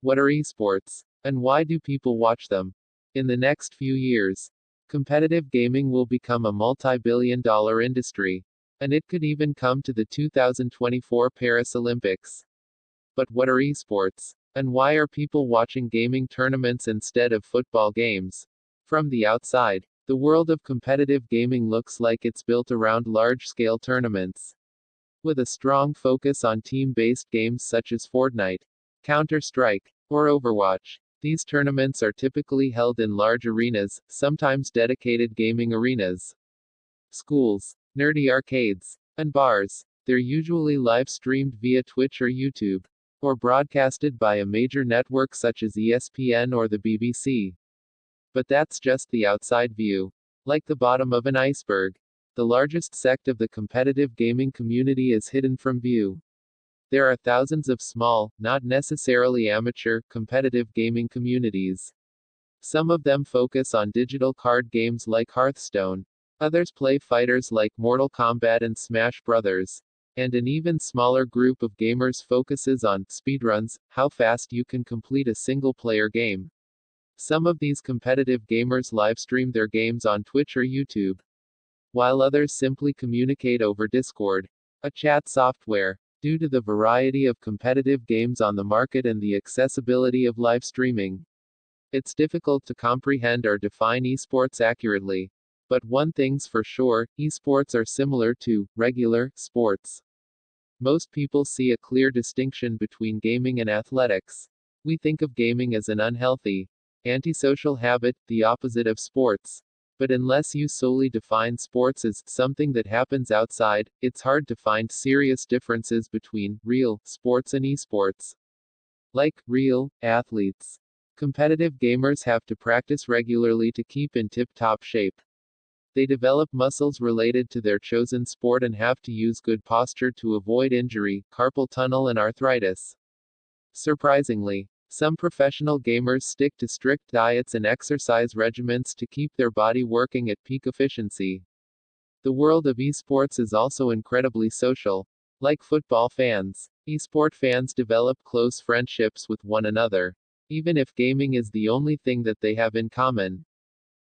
What are esports? And why do people watch them? In the next few years, competitive gaming will become a multi-billion-dollar industry. And it could even come to the 2024 Paris Olympics. But what are esports? And why are people watching gaming tournaments instead of football games? From the outside, the world of competitive gaming looks like it's built around large-scale tournaments. With a strong focus on team-based games such as Fortnite, Counter-Strike, or Overwatch. These tournaments are typically held in large arenas, sometimes dedicated gaming arenas. Schools, nerdy arcades, and bars. They're usually live-streamed via Twitch or YouTube, or broadcasted by a major network such as ESPN or the BBC. But that's just the outside view. Like the bottom of an iceberg, the largest sect of the competitive gaming community is hidden from view. There are thousands of small, not necessarily amateur, competitive gaming communities. Some of them focus on digital card games like Hearthstone. Others play fighters like Mortal Kombat and Smash Bros. And an even smaller group of gamers focuses on speedruns, how fast you can complete a single-player game. Some of these competitive gamers livestream their games on Twitch or YouTube, while others simply communicate over Discord, a chat software. Due to the variety of competitive games on the market and the accessibility of live streaming, it's difficult to comprehend or define esports accurately. But one thing's for sure, esports are similar to regular sports. Most people see a clear distinction between gaming and athletics. We think of gaming as an unhealthy, antisocial habit, the opposite of sports. But unless you solely define sports as something that happens outside, it's hard to find serious differences between real sports and esports. Like real athletes, competitive gamers have to practice regularly to keep in tip-top shape. They develop muscles related to their chosen sport and have to use good posture to avoid injury, carpal tunnel and arthritis. Surprisingly, some professional gamers stick to strict diets and exercise regimens to keep their body working at peak efficiency. The world of esports is also incredibly social. Like football fans, esport fans develop close friendships with one another, even if gaming is the only thing that they have in common.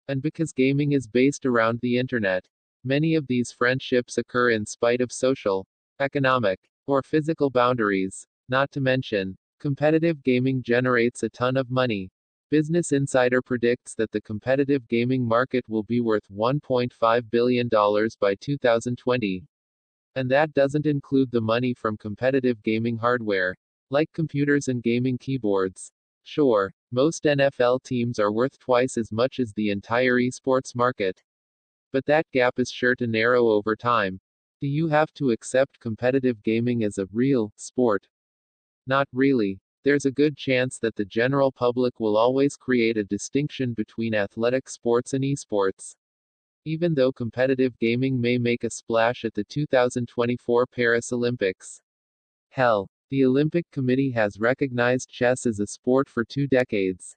And because gaming is based around the internet, many of these friendships occur in spite of social, economic, or physical boundaries. Not to mention, competitive gaming generates a ton of money. Business Insider predicts that the competitive gaming market will be worth $1.5 billion by 2020. And that doesn't include the money from competitive gaming hardware, like computers and gaming keyboards. Sure, most NFL teams are worth twice as much as the entire esports market. But that gap is sure to narrow over time. Do you have to accept competitive gaming as a real sport? Not really. There's a good chance that the general public will always create a distinction between athletic sports and esports. Even though competitive gaming may make a splash at the 2024 Paris Olympics. Hell, the Olympic Committee has recognized chess as a sport for 2 decades.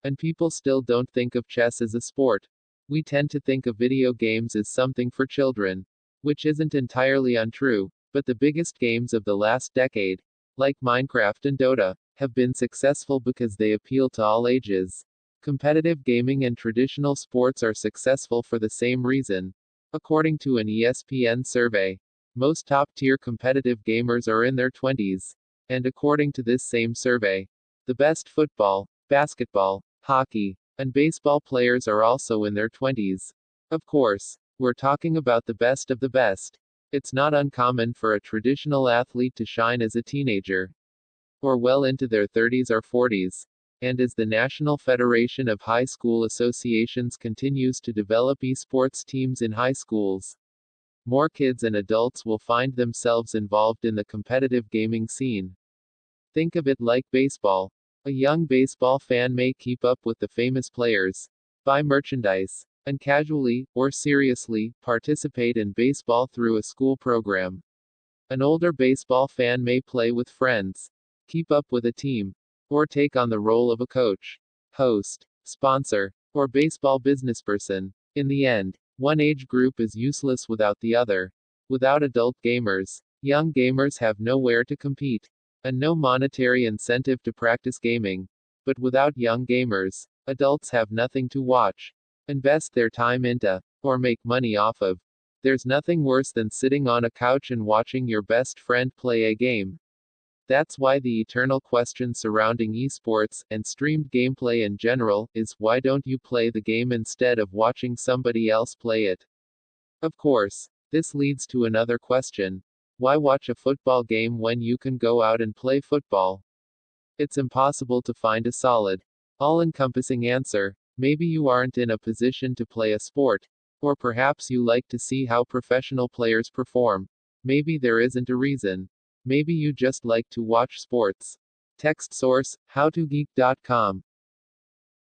And people still don't think of chess as a sport. We tend to think of video games as something for children. Which isn't entirely untrue, but the biggest games of the last decade, like Minecraft and Dota, have been successful because they appeal to all ages. Competitive gaming and traditional sports are successful for the same reason. According to an ESPN survey, most top-tier competitive gamers are in their 20s. And according to this same survey, the best football, basketball, hockey, and baseball players are also in their 20s. Of course, we're talking about the best of the best. It's not uncommon for a traditional athlete to shine as a teenager, or well into their 30s or 40s. And as the National Federation of High School Associations continues to develop esports teams in high schools, more kids and adults will find themselves involved in the competitive gaming scene. Think of it like baseball. A young baseball fan may keep up with the famous players, buy merchandise, and casually, or seriously, participate in baseball through a school program. An older baseball fan may play with friends, keep up with a team, or take on the role of a coach, host, sponsor, or baseball businessperson. In the end, one age group is useless without the other. Without adult gamers, young gamers have nowhere to compete. and no monetary incentive to practice gaming. But without young gamers, adults have nothing to watch, invest their time into, or make money off of. There's nothing worse than sitting on a couch and watching your best friend play a game. That's why the eternal question surrounding esports, and streamed gameplay in general, is why don't you play the game instead of watching somebody else play it? Of course, this leads to another question. Why watch a football game when you can go out and play football? It's impossible to find a solid, all-encompassing answer. Maybe you aren't in a position to play a sport. Or perhaps you like to see how professional players perform. Maybe there isn't a reason. Maybe you just like to watch sports. Text source, howtogeek.com.